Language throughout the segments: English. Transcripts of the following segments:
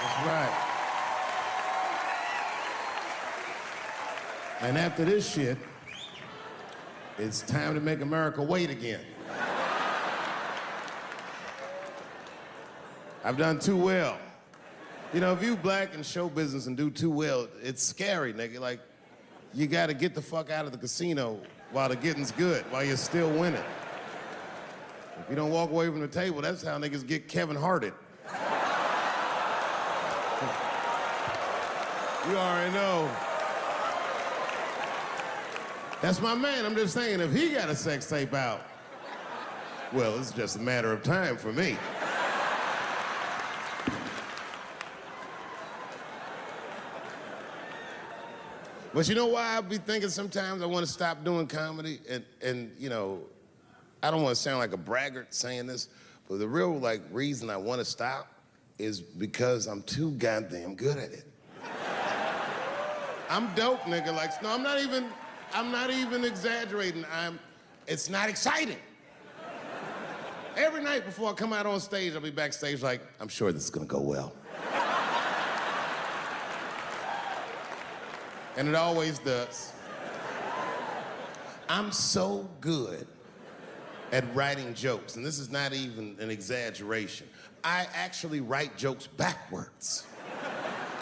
That's right. And after this shit, it's time to make America wait again. I've done too well. You know, if you black in show business and do too well, it's scary, nigga. Like, you gotta get the fuck out of the casino while the getting's good, while you're still winning. If you don't walk away from the table, that's how niggas get Kevin Harted. You already know. That's my man. I'm just saying, if he got a sex tape out, well, it's just a matter of time for me. But you know why I be thinking sometimes I want to stop doing comedy? And you know, I don't want to sound like a braggart saying this, but the real reason I want to stop is because I'm too goddamn good at it. I'm dope, nigga. No, I'm not even exaggerating. It's not exciting. Every night before I come out on stage, I'll be backstage like, I'm sure this is gonna go well. And it always does. I'm so good at writing jokes, and this is not even an exaggeration. I actually write jokes backwards.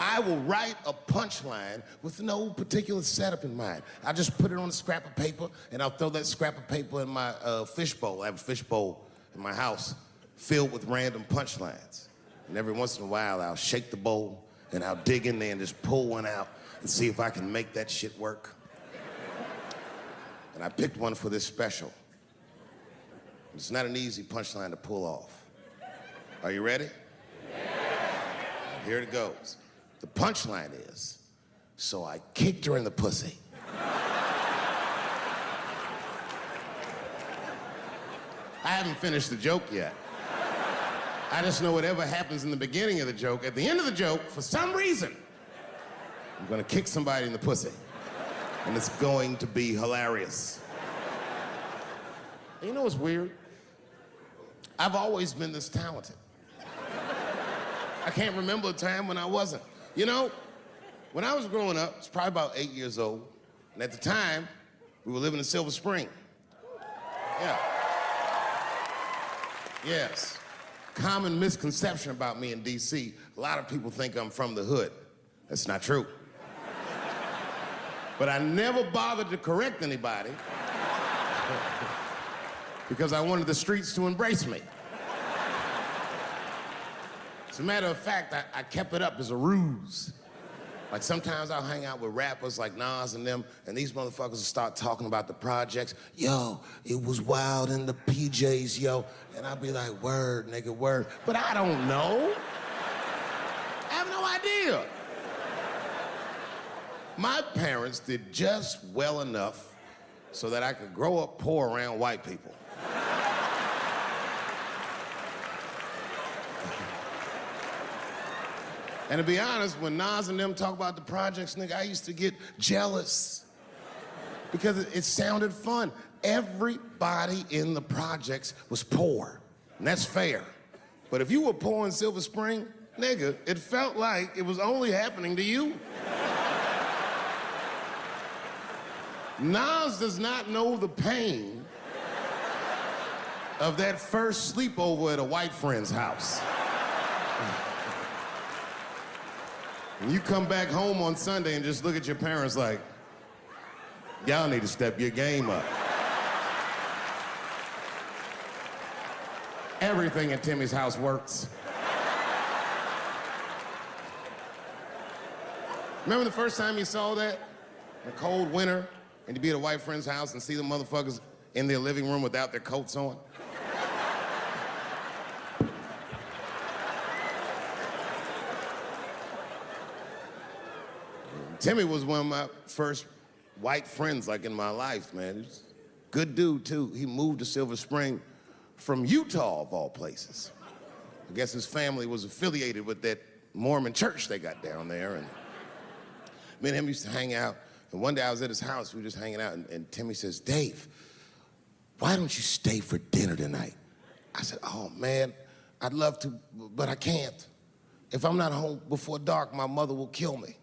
I will write a punchline with no particular setup in mind. I just put it on a scrap of paper, and I'll throw that scrap of paper in my fishbowl. I have a fishbowl in my house filled with random punchlines. And every once in a while, I'll shake the bowl, and I'll dig in there and just pull one out and see if I can make that shit work. And I picked one for this special. It's not an easy punchline to pull off. Are you ready? Yeah. Here it goes. The punchline is, so I kicked her in the pussy. I haven't finished the joke yet. I just know whatever happens in the beginning of the joke, at the end of the joke, for some reason, I'm gonna kick somebody in the pussy. And it's going to be hilarious. And you know what's weird? I've always been this talented. I can't remember a time when I wasn't. You know, when I was growing up, I was probably about 8 years old, and at the time, we were living in Silver Spring. Yeah. Yes. Common misconception about me in D.C., a lot of people think I'm from the hood. That's not true. But I never bothered to correct anybody because I wanted the streets to embrace me. As a matter of fact, I kept it up as a ruse. Like sometimes I'll hang out with rappers like Nas and them, and these motherfuckers will start talking about the projects. Yo, it was wild in the PJs, yo. And I'll be like, word, nigga, word. But I don't know. I have no idea. My parents did just well enough so that I could grow up poor around white people. And to be honest, when Nas and them talk about the projects, nigga, I used to get jealous because it sounded fun. Everybody in the projects was poor, and that's fair. But if you were poor in Silver Spring, nigga, it felt like it was only happening to you. Nas does not know the pain of that first sleepover at a white friend's house. And you come back home on Sunday and just look at your parents like, y'all need to step your game up. Everything at Timmy's house works. Remember the first time you saw that? In a cold winter, and you be at a white friend's house and see the motherfuckers in their living room without their coats on? Timmy was one of my first white friends, like, in my life, man. He's a good dude, too. He moved to Silver Spring from Utah, of all places. I guess his family was affiliated with that Mormon church they got down there, and me and him used to hang out. And one day I was at his house, we were just hanging out, and Timmy says, Dave, why don't you stay for dinner tonight? I said, oh, man, I'd love to, but I can't. if I'm not home before dark, my mother will kill me.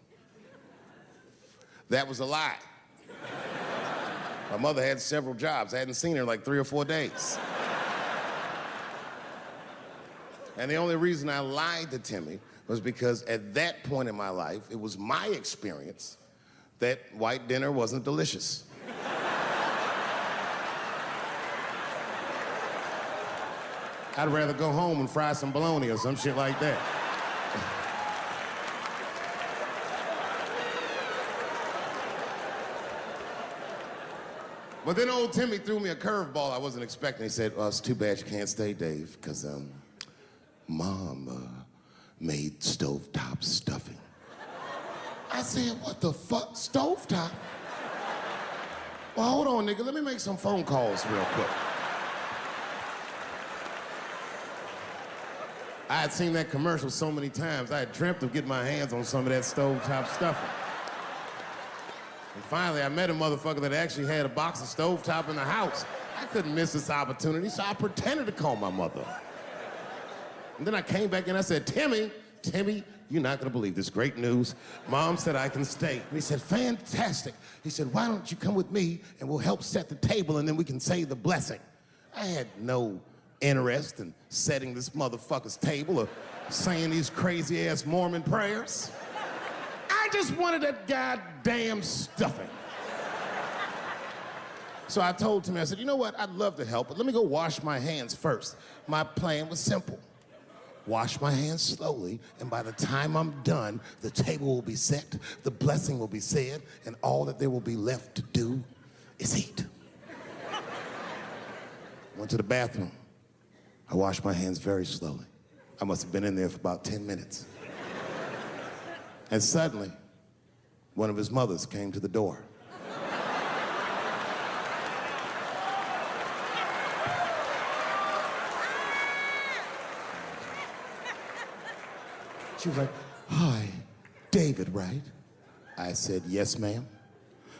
That was a lie. My mother had several jobs. I hadn't seen her in like 3 or 4 days. And the only reason I lied to Timmy was because at that point in my life, it was my experience that white dinner wasn't delicious. I'd rather go home and fry some bologna or some shit like that. But then old Timmy threw me a curveball I wasn't expecting. He said, well, it's too bad you can't stay, Dave, because Mom made stovetop stuffing. I said, what the fuck, stovetop? Well, hold on, nigga, let me make some phone calls real quick. I had seen that commercial so many times, I had dreamt of getting my hands on some of that stovetop stuffing. And finally, I met a motherfucker that actually had a box of stovetop in the house. I couldn't miss this opportunity, so I pretended to call my mother. And then I came back and I said, Timmy, you're not gonna believe this great news. Mom said I can stay. And he said, fantastic. He said, why don't you come with me and we'll help set the table and then we can say the blessing. I had no interest in setting this motherfucker's table or saying these crazy ass Mormon prayers. I just wanted that goddamn stuffing. So I told Timmy, I said, you know what, I'd love to help, but let me go wash my hands first. My plan was simple. Wash my hands slowly, and by the time I'm done, the table will be set, the blessing will be said, and all that there will be left to do is eat. Went to the bathroom. I washed my hands very slowly. I must have been in there for about 10 minutes. And suddenly, one of his mothers came to the door. She was like, hi, David, right? I said, yes, ma'am.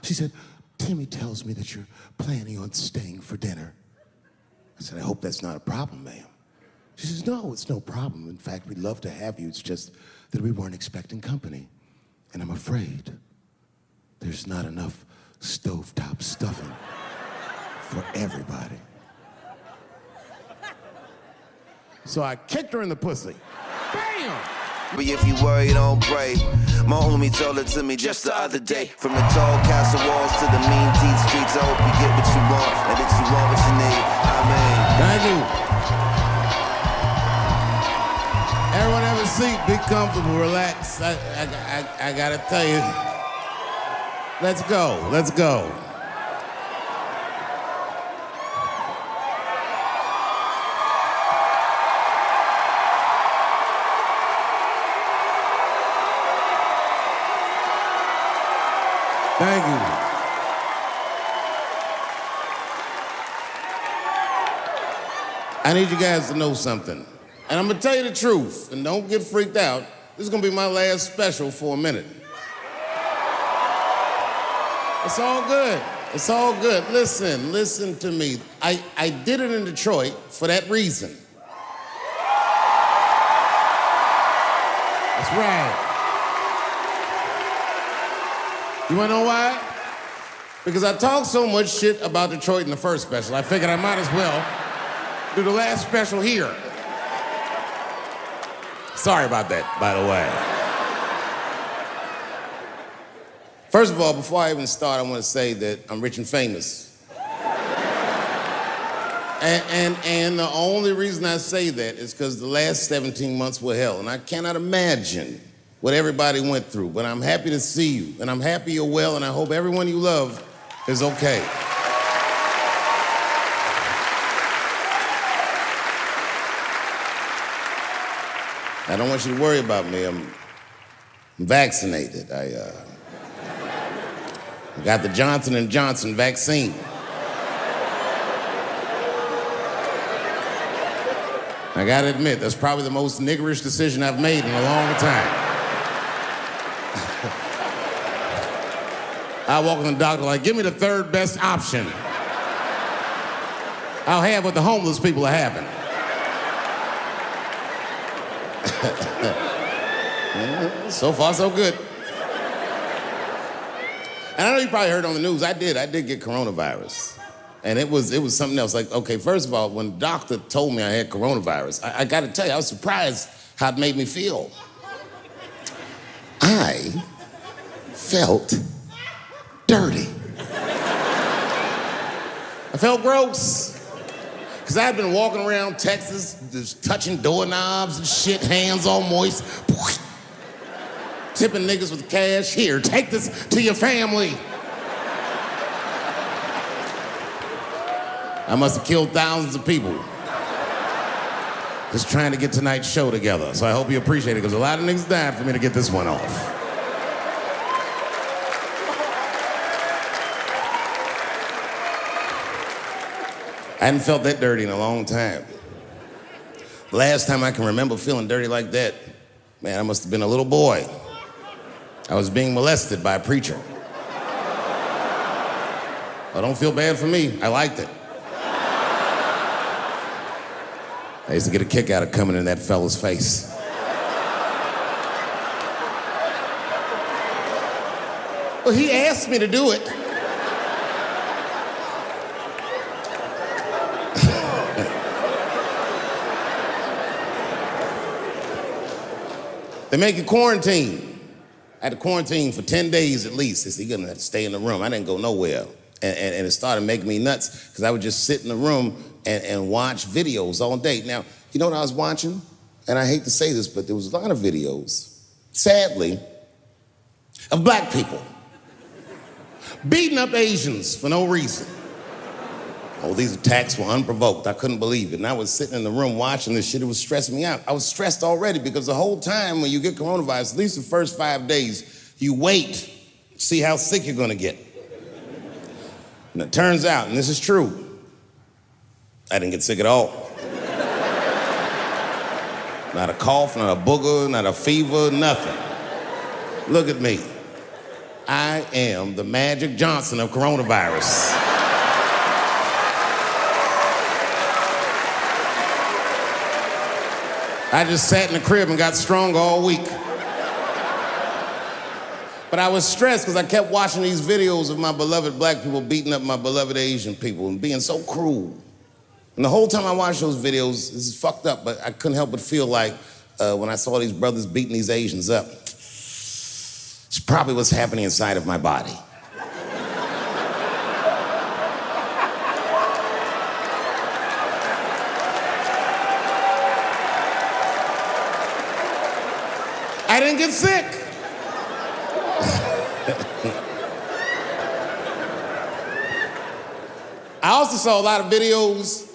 She said, Timmy tells me that you're planning on staying for dinner. I said, I hope that's not a problem, ma'am. She says, no, it's no problem. In fact, we'd love to have you. It's just that we weren't expecting company. And I'm afraid there's not enough stovetop stuffing for everybody. So I kicked her in the pussy. Bam! But if you worry, don't pray. My homie told it to me just the other day. From the tall castle walls to the mean deep streets, I hope you get what you want and that you want what you need. Amen. Thank you. Everyone have a seat, be comfortable, relax. I gotta tell you. Let's go, let's go. Thank you. I need you guys to know something. And I'm gonna tell you the truth, and don't get freaked out. This is gonna be my last special for a minute. It's all good. It's all good. Listen to me. I did it in Detroit for that reason. That's right. You wanna know why? Because I talked so much shit about Detroit in the first special, I figured I might as well do the last special here. Sorry about that, by the way. First of all, before I even start, I want to say that I'm rich and famous. And the only reason I say that is because the last 17 months were hell, and I cannot imagine what everybody went through, but I'm happy to see you, and I'm happy you're well, and I hope everyone you love is okay. I don't want you to worry about me. I'm vaccinated. I got the Johnson & Johnson vaccine. I gotta admit, that's probably the most niggerish decision I've made in a long time. I walk in the doctor like, give me the third best option. I'll have what the homeless people are having. So far, so good. And I know you probably heard on the news, I did get coronavirus. And it was something else. Like, okay, first of all, when the doctor told me I had coronavirus, I gotta tell you, I was surprised how it made me feel. I felt dirty. I felt gross. Because I'd been walking around Texas, just touching doorknobs and shit, hands all moist. Tipping niggas with cash. Here, take this to your family. I must have killed thousands of people just trying to get tonight's show together. So I hope you appreciate it, because a lot of niggas died for me to get this one off. I hadn't felt that dirty in a long time. The last time I can remember feeling dirty like that, man, I must have been a little boy. I was being molested by a preacher. Well, don't feel bad for me. I liked it. I used to get a kick out of coming in that fella's face. Well, he asked me to do it. They make you quarantine. I had to quarantine for 10 days at least. They said, you're gonna have to stay in the room. I didn't go nowhere. And it started making me nuts, because I would just sit in the room and watch videos all day. Now, you know what I was watching? And I hate to say this, but there was a lot of videos, sadly, of black people beating up Asians for no reason. Oh, these attacks were unprovoked. I couldn't believe it. And I was sitting in the room watching this shit. It was stressing me out. I was stressed already, because the whole time when you get coronavirus, at least the first 5 days, you wait, see how sick you're gonna get. And it turns out, and this is true, I didn't get sick at all. Not a cough, not a booger, not a fever, nothing. Look at me. I am the Magic Johnson of coronavirus. I just sat in the crib and got strong all week. But I was stressed because I kept watching these videos of my beloved black people beating up my beloved Asian people and being so cruel. And the whole time I watched those videos, this is fucked up, but I couldn't help but feel like when I saw these brothers beating these Asians up, it's probably what's happening inside of my body. I didn't get sick. I also saw a lot of videos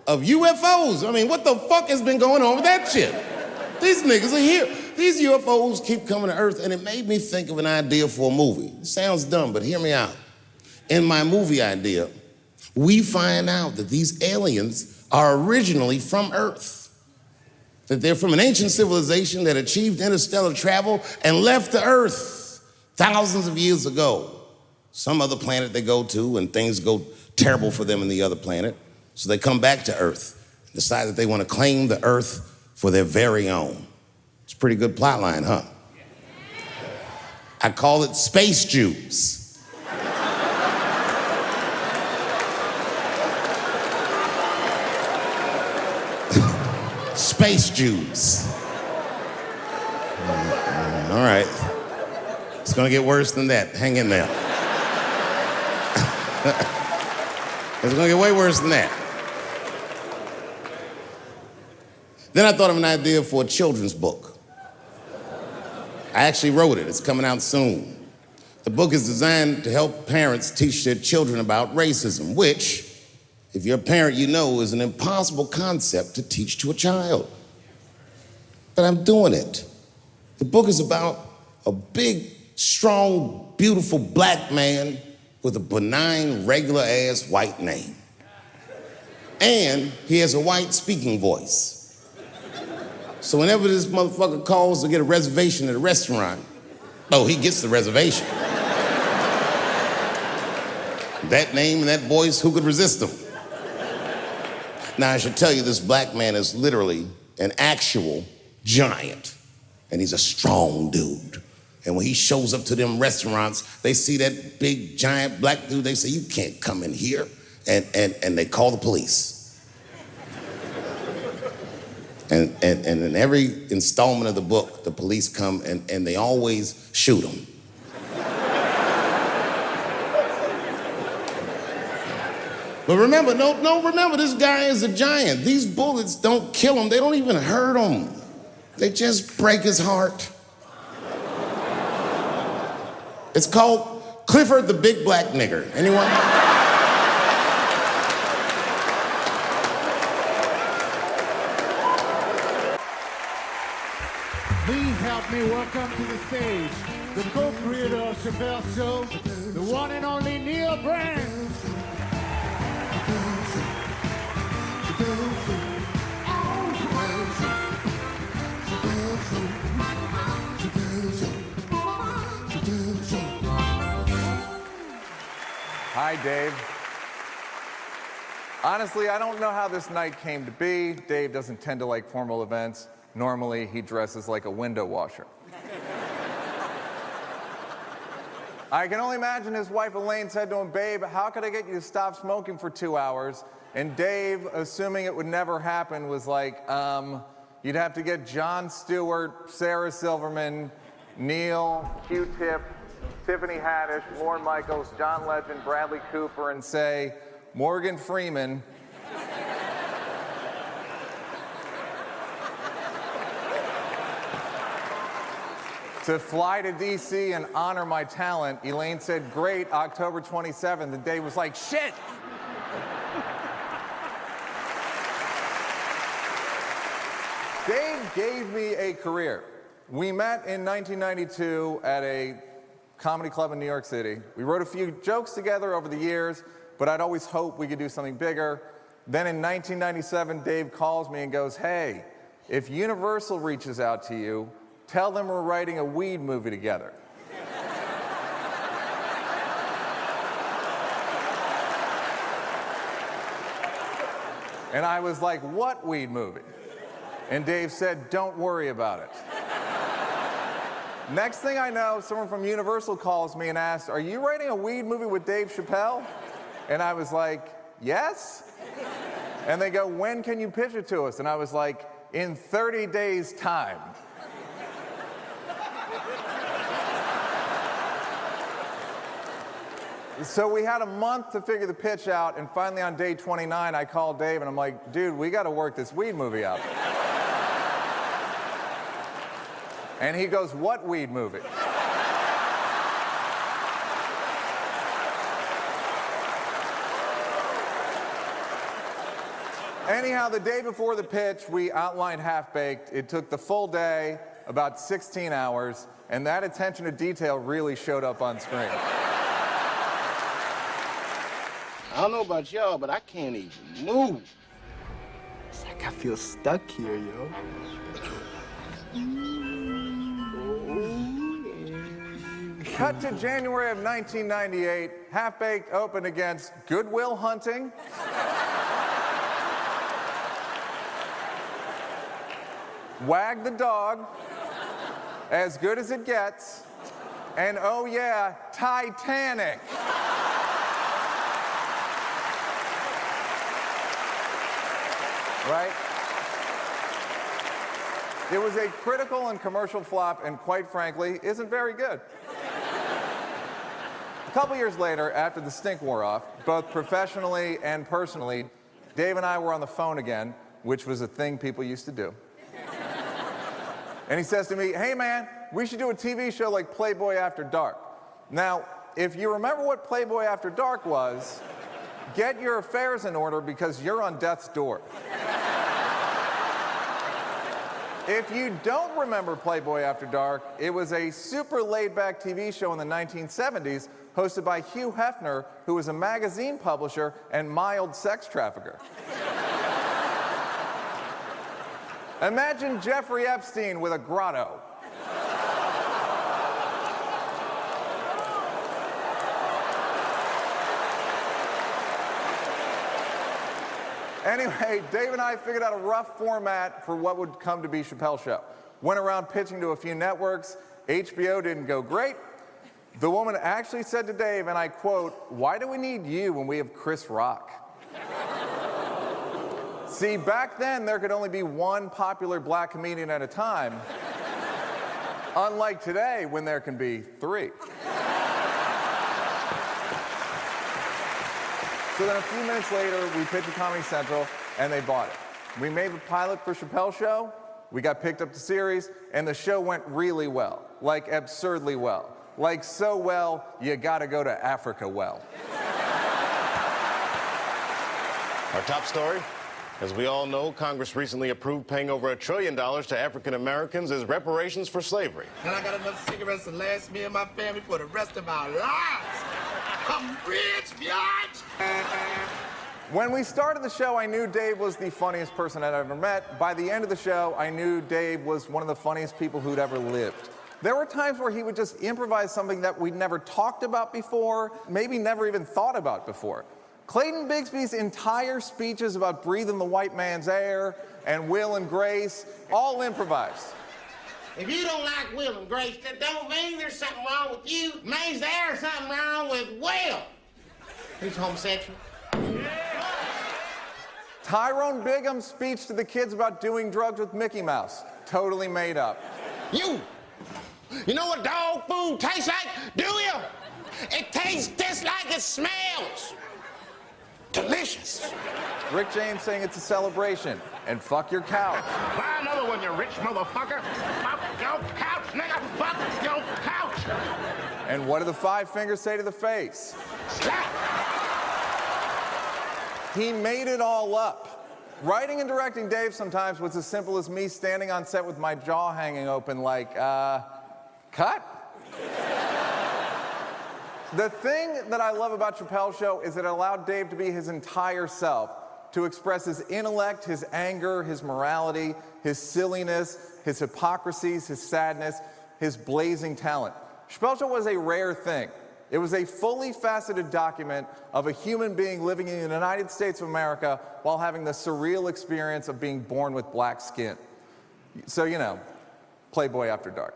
of UFOs. I mean, what the fuck has been going on with that shit? These niggas are here. These UFOs keep coming to Earth, and it made me think of an idea for a movie. It sounds dumb, but hear me out. In my movie idea, we find out that these aliens are originally from Earth. That they're from an ancient civilization that achieved interstellar travel and left the Earth thousands of years ago. Some other planet they go to, and things go terrible for them in the other planet. So they come back to Earth and decide that they want to claim the Earth for their very own. It's a pretty good plot line, huh? I call it Space Jews. Space Jews. All right. It's gonna get worse than that. Hang in there. It's gonna get way worse than that. Then I thought of an idea for a children's book. I actually wrote it. It's coming out soon. The book is designed to help parents teach their children about racism, which, if you're a parent, you know is an impossible concept to teach to a child. But I'm doing it. The book is about a big, strong, beautiful black man with a benign, regular-ass white name. And he has a white speaking voice. So whenever this motherfucker calls to get a reservation at a restaurant, oh, he gets the reservation. That name and that voice, who could resist him? Now, I should tell you, this black man is literally an actual giant. and he's a strong dude. And when he shows up to them restaurants, they see that big, giant black dude, they say, you can't come in here. And they call the police. And in every installment of the book, the police come and they always shoot him. But remember, remember, this guy is a giant. These bullets don't kill him. They don't even hurt him. They just break his heart. It's called Clifford the Big Black Nigger. Anyone? Please help me welcome to the stage the co-creator of Chappelle Show, the one and only Neil Brand. Hi, Dave. Honestly, I don't know how this night came to be. Dave doesn't tend to like formal events. Normally, he dresses like a window washer. I can only imagine his wife Elaine said to him, babe, how could I get you to stop smoking for 2 hours? And Dave, assuming it would never happen, was like, you'd have to get Jon Stewart, Sarah Silverman, Neil, Q-Tip, Tiffany Haddish, Lorne Michaels, John Legend, Bradley Cooper, and say, Morgan Freeman. To fly to DC and honor my talent. Elaine said, great, October 27th, and Dave was like, shit! Dave gave me a career. We met in 1992 at a comedy club in New York City. We wrote a few jokes together over the years, but I'd always hoped we could do something bigger. Then in 1997, Dave calls me and goes, hey, if Universal reaches out to you, tell them we're writing a weed movie together. And I was like, what weed movie? And Dave said, don't worry about it. Next thing I know, someone from Universal calls me and asks, are you writing a weed movie with Dave Chappelle? And I was like, yes? And they go, when can you pitch it to us? And I was like, in 30 days' time. So we had a month to figure the pitch out, and finally on day 29, I called Dave and I'm like, dude, we gotta work this weed movie out. And he goes, what weed movie? Anyhow, the day before the pitch, we outlined Half-Baked. It took the full day, about 16 hours, and that attention to detail really showed up on screen. I don't know about y'all, but I can't even move. It's like I feel stuck here, yo. Cut to January of 1998, Half-Baked opened against Good Will Hunting, Wag the Dog, As Good as It Gets, and oh yeah, Titanic. Right? It was a critical and commercial flop, and quite frankly, isn't very good. A couple years later, after the stink wore off, both professionally and personally, Dave and I were on the phone again, which was a thing people used to do. And he says to me, hey man, we should do a TV show like Playboy After Dark. Now, if you remember what Playboy After Dark was, get your affairs in order because you're on death's door. If you don't remember Playboy After Dark, it was a super laid-back TV show in the 1970s hosted by Hugh Hefner, who was a magazine publisher and mild sex trafficker. Imagine Jeffrey Epstein with a grotto. Anyway, Dave and I figured out a rough format for what would come to be Chappelle's show. Went around pitching to a few networks. HBO didn't go great. The woman actually said to Dave, and I quote, "Why do we need you when we have Chris Rock?" See, back then, there could only be one popular black comedian at a time, unlike today, when there can be 3. So then a few minutes later, we pitched to Comedy Central, and they bought it. We made the pilot for Chappelle Show, we got picked up to series, and the show went really well. Like, absurdly well. Like, so well, you gotta go to Africa well. Our top story, as we all know, Congress recently approved paying over $1 trillion to African Americans as reparations for slavery. And I got enough cigarettes to last me and my family for the rest of our lives. I'm rich, biatch! When we started the show, I knew Dave was the funniest person I'd ever met. By the end of the show, I knew Dave was one of the funniest people who'd ever lived. There were times where he would just improvise something that we'd never talked about before, maybe never even thought about before. Clayton Bigsby's entire speeches about breathing the white man's air and Will and Grace, all improvised. If you don't like Will and Grace, that don't mean there's something wrong with you. It means there's something wrong with Will. He's homosexual. Tyrone Bigham's speech to the kids about doing drugs with Mickey Mouse, totally made up. You know what dog food tastes like, do you? It tastes just like it smells. Delicious. Rick James saying it's a celebration, and fuck your couch. Buy another one, you rich motherfucker. Fuck your couch, nigga. Fuck your couch. And what do the 5 fingers say to the face? Slap. He made it all up. Writing and directing Dave sometimes was as simple as me standing on set with my jaw hanging open like, cut? The thing that I love about Chappelle's Show is it allowed Dave to be his entire self, to express his intellect, his anger, his morality, his silliness, his hypocrisies, his sadness, his blazing talent. Chappelle's Show was a rare thing. It was a fully faceted document of a human being living in the United States of America while having the surreal experience of being born with black skin. So, you know, Playboy After Dark.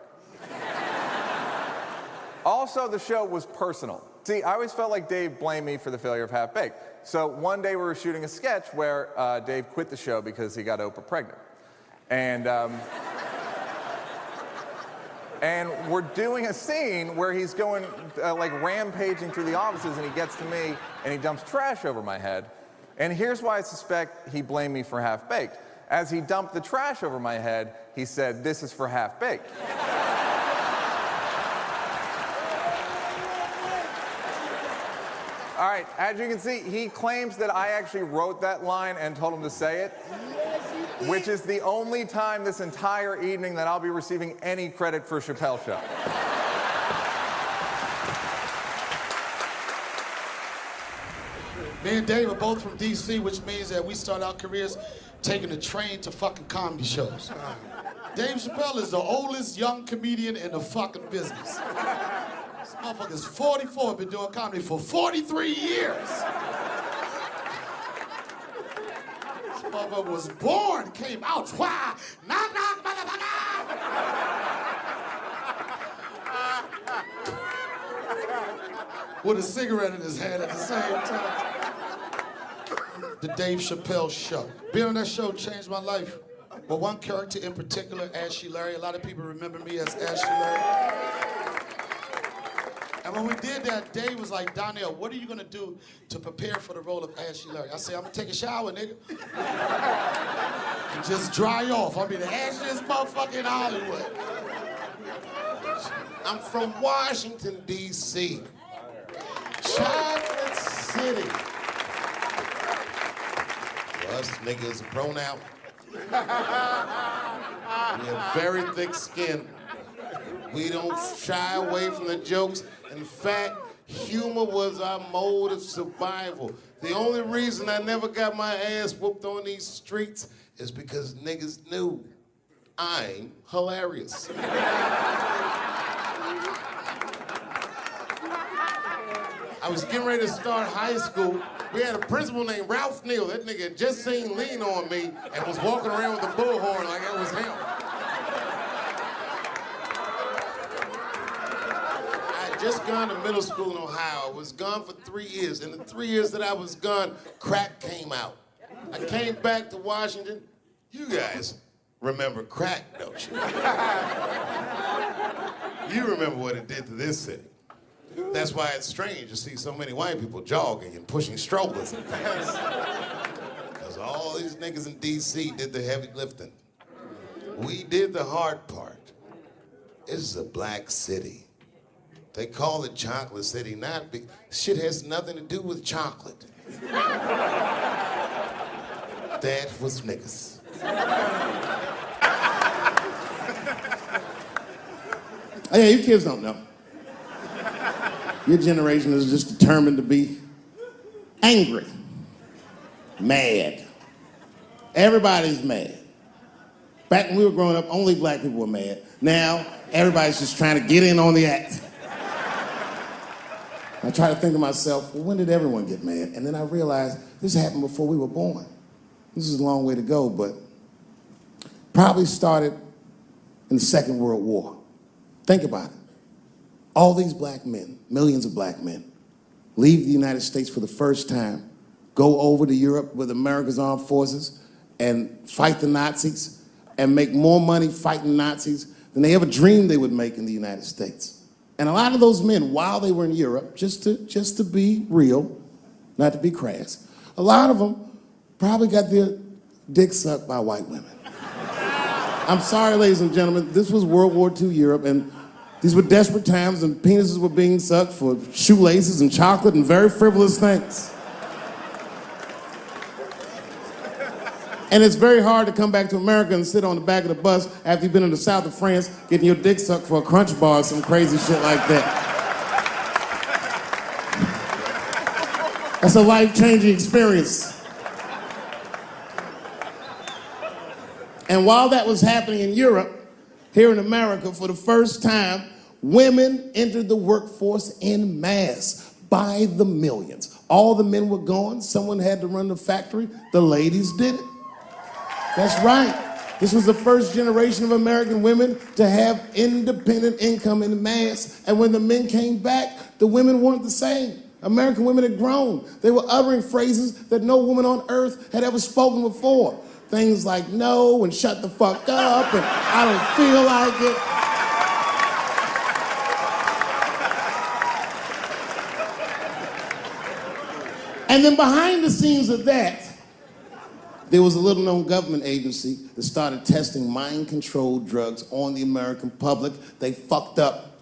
Also, the show was personal. See, I always felt like Dave blamed me for the failure of Half Baked. So one day we were shooting a sketch where Dave quit the show because he got Oprah pregnant. And we're doing a scene where he's going, like, rampaging through the offices, and he gets to me, and he dumps trash over my head. And here's why I suspect he blamed me for Half Baked. As he dumped the trash over my head, he said, "This is for Half Baked." All right, as you can see, he claims that I actually wrote that line and told him to say it, which is the only time this entire evening that I'll be receiving any credit for Chappelle's Show. Me and Dave are both from D.C., which means that we start our careers taking a train to fucking comedy shows. Dave Chappelle is the oldest young comedian in the fucking business. This motherfucker's 44, been doing comedy for 43 years. This motherfucker was born, came out, why? Knock, knock, motherfucker! With a cigarette in his hand at the same time. The Dave Chappelle Show. Being on that show changed my life. But one character in particular, Ashy Larry, a lot of people remember me as Ashy Larry. And when we did that, Dave was like, "Donnell, what are you gonna do to prepare for the role of Ashy Larry?" I said, "I'm gonna take a shower, nigga. And just dry off. I'll be the ashiest motherfucker in Hollywood." I'm from Washington, D.C. Chocolate City. Us niggas are pronoun. We have very thick skin. We don't shy away from the jokes. In fact, humor was our mode of survival. The only reason I never got my ass whooped on these streets is because niggas knew I'm hilarious. I was getting ready to start high school. We had a principal named Ralph Neal. That nigga had just seen Lean on Me and was walking around with a bullhorn like it was him. just gone to middle school in Ohio. I was gone for 3 years. In the 3 years that I was gone, crack came out. I came back to Washington. You guys remember crack, don't you? You remember what it did to this city. That's why it's strange to see so many white people jogging and pushing strollers and things. Because all these niggas in D.C. did the heavy lifting. We did the hard part. This is a black city. They call it Chocolate City, not because shit has nothing to do with chocolate. That was niggas. Oh, yeah, you kids don't know. Your generation is just determined to be angry, mad. Everybody's mad. Back when we were growing up, only black people were mad. Now, everybody's just trying to get in on the act. I try to think to myself, well, when did everyone get mad? And then I realized this happened before we were born. This is a long way to go, but probably started in the Second World War. Think about it. All these black men, millions of black men, leave the United States for the first time, go over to Europe with America's armed forces and fight the Nazis and make more money fighting Nazis than they ever dreamed they would make in the United States. And a lot of those men, while they were in Europe, just to be real, not to be crass, a lot of them probably got their dick sucked by white women. I'm sorry, ladies and gentlemen, this was World War II Europe, and these were desperate times, and penises were being sucked for shoelaces and chocolate and very frivolous things. And it's very hard to come back to America and sit on the back of the bus after you've been in the south of France getting your dick sucked for a Crunch bar or some crazy shit like that. That's a life-changing experience. And while that was happening in Europe, here in America, for the first time, women entered the workforce en masse by the millions. All the men were gone. Someone had to run the factory. The ladies did it. That's right. This was the first generation of American women to have independent income en masse. And when the men came back, the women weren't the same. American women had grown. They were uttering phrases that no woman on earth had ever spoken before. Things like no and shut the fuck up and I don't feel like it. And then behind the scenes of that, there was a little-known government agency that started testing mind-controlled drugs on the American public. They fucked up.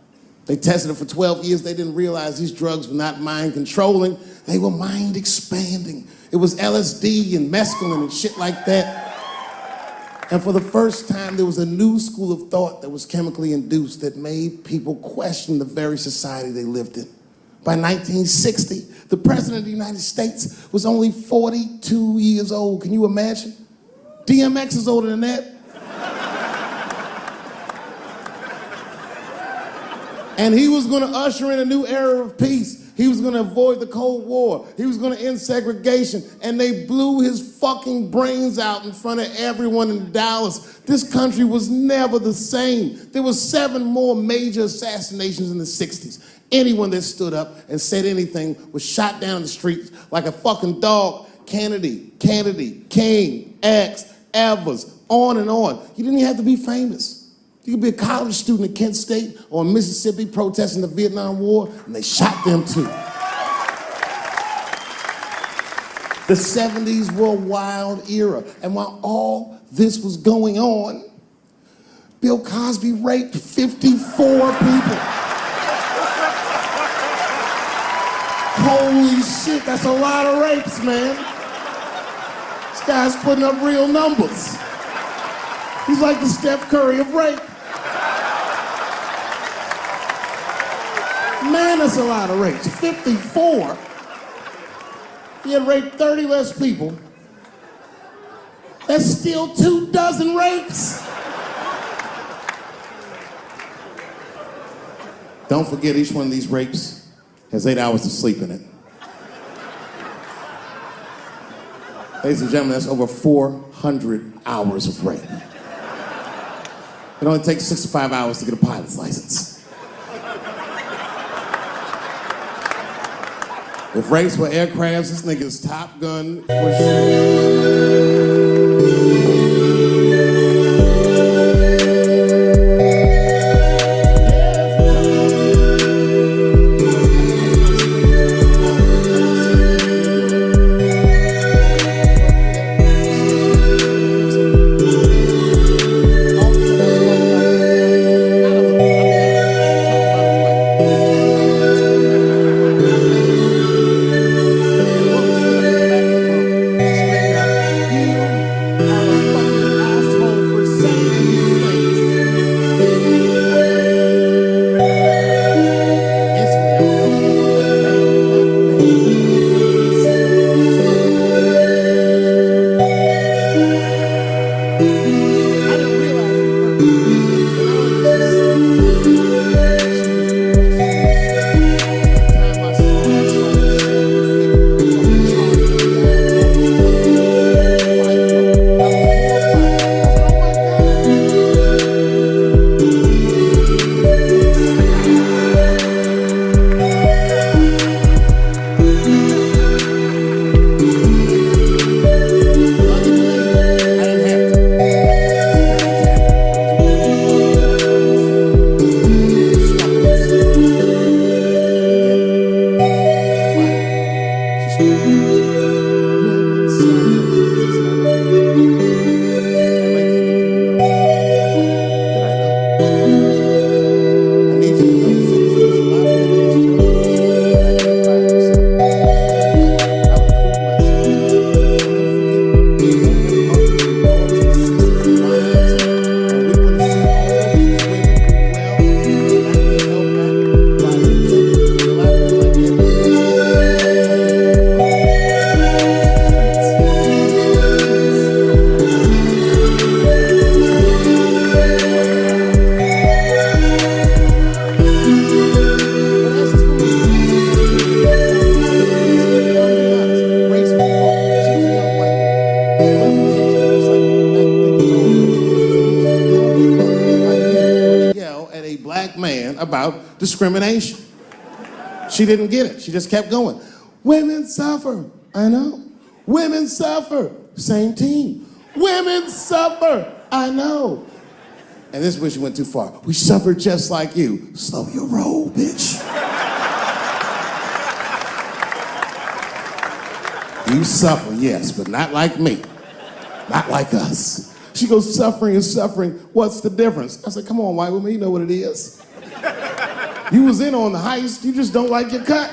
They tested it for 12 years. They didn't realize these drugs were not mind-controlling. They were mind-expanding. It was LSD and mescaline and shit like that. And for the first time, there was a new school of thought that was chemically induced that made people question the very society they lived in. By 1960, the President of the United States was only 42 years old. Can you imagine? DMX is older than that. And he was going to usher in a new era of peace. He was going to avoid the Cold War. He was going to end segregation. And they blew his fucking brains out in front of everyone in Dallas. This country was never the same. There were 7 more major assassinations in the 60s. Anyone that stood up and said anything was shot down the streets like a fucking dog. Kennedy, King, X, Evers, on and on. You didn't even have to be famous. You could be a college student at Kent State or in Mississippi protesting the Vietnam War, and they shot them too. The 70s were a wild era, and while all this was going on, Bill Cosby raped 54 people. Holy shit, that's a lot of rapes, man. This guy's putting up real numbers. He's like the Steph Curry of rape. Man, that's a lot of rapes. 54. If he had raped 30 less people, that's still 24 rapes. Don't forget, each one of these rapes has 8 hours of sleep in it. Ladies and gentlemen, that's over 400 hours of rape. It only takes 65 hours to get a pilot's license. If race were aircrafts, this nigga's Top Gun for sure. About discrimination. She didn't get it. She just kept going. Women suffer. I know. Women suffer. Same team. Women suffer. I know. And this is where she went too far. We suffer just like you. Slow your roll, bitch. You suffer, yes, but not like me. Not like us. She goes, suffering is suffering. What's the difference? I said, come on, white woman, you know what it is. You was in on the heist, you just don't like your cut.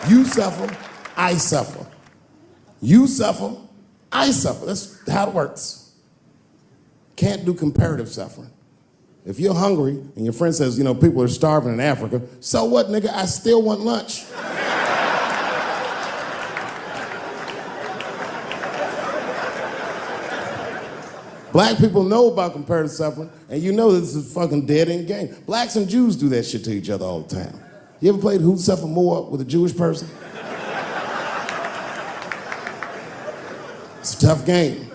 You suffer, I suffer. You suffer, I suffer. That's how it works. Can't do comparative suffering. If you're hungry and your friend says, you know, people are starving in Africa, so what, nigga? I still want lunch. Black people know about comparative suffering, and you know this is a fucking dead-end game. Blacks and Jews do that shit to each other all the time. You ever played Who Suffer More with a Jewish person? It's a tough game.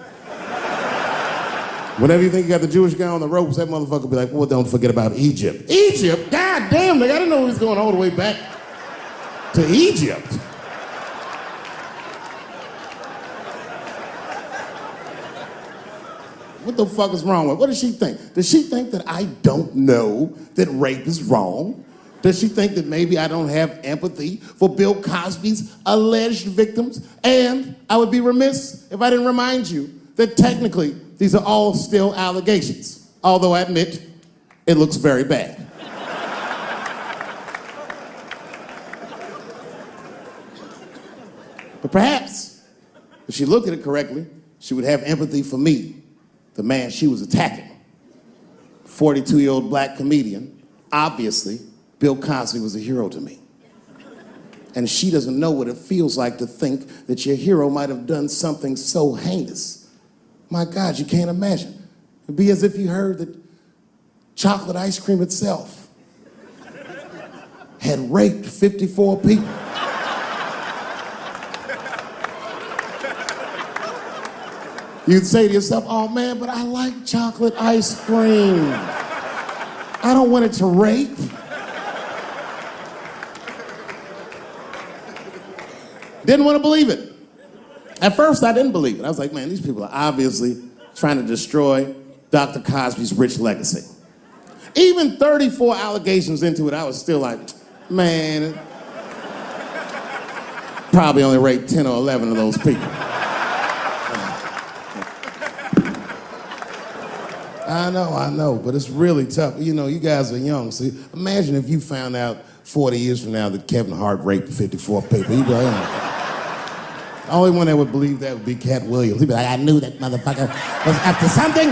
Whenever you think you got the Jewish guy on the ropes, that motherfucker will be like, well, don't forget about Egypt. Egypt? God damn, nigga, I didn't know he was going all the way back to Egypt. What the fuck is wrong with her? What does she think? Does she think that I don't know that rape is wrong? Does she think that maybe I don't have empathy for Bill Cosby's alleged victims? And I would be remiss if I didn't remind you that technically these are all still allegations, although I admit it looks very bad. But perhaps if she looked at it correctly, she would have empathy for me, the man she was attacking. 42-year-old black comedian. Obviously, Bill Cosby was a hero to me. And she doesn't know what it feels like to think that your hero might have done something so heinous. My God, you can't imagine. It'd be as if you heard that chocolate ice cream itself had raped 54 people. You'd say to yourself, oh man, but I like chocolate ice cream. I don't want it to rape. Didn't want to believe it. At first, I didn't believe it. I was like, man, these people are obviously trying to destroy Dr. Cosby's rich legacy. Even 34 allegations into it, I was still like, man, probably only raped 10 or 11 of those people. I know, but it's really tough. You know, you guys are young, so imagine if you found out 40 years from now that Kevin Hart raped 54 people. You'd be like, oh. The only one that would believe that would be Cat Williams. He'd be like, I knew that motherfucker was up to something.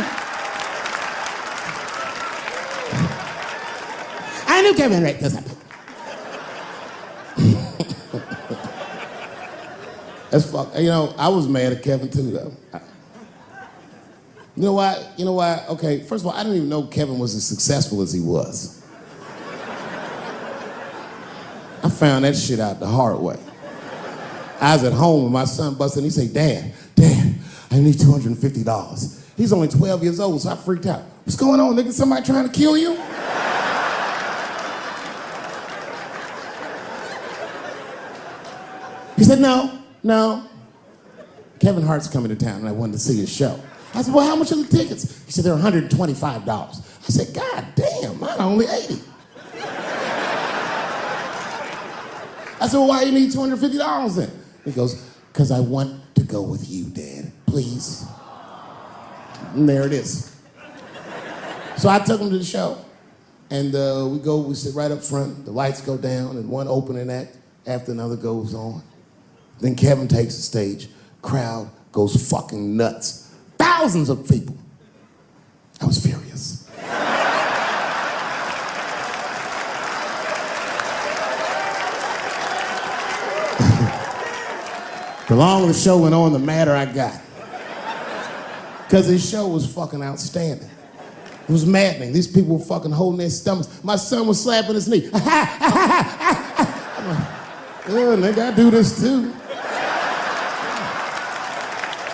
I knew Kevin raped this. That's fuck. You know, I was mad at Kevin too, though. You know why? Okay, first of all, I didn't even know Kevin was as successful as he was. I found that shit out the hard way. I was at home and my son busted and he said, Dad, I need $250. He's only 12 years old, so I freaked out. What's going on, nigga? Somebody trying to kill you? He said, no. Kevin Hart's coming to town and I wanted to see his show. I said, well, how much are the tickets? He said, they're $125. I said, God damn, mine are only $80. I said, well, why do you need $250 then? He goes, because I want to go with you, Dad, please. And there it is. So I took him to the show. And we sit right up front, the lights go down, and one opening act after another goes on. Then Kevin takes the stage, crowd goes fucking nuts. Thousands of people. I was furious. The longer the show went on, the madder I got. Because his show was fucking outstanding. It was maddening. These people were fucking holding their stomachs. My son was slapping his knee. I'm like, oh, nigga, I do this too.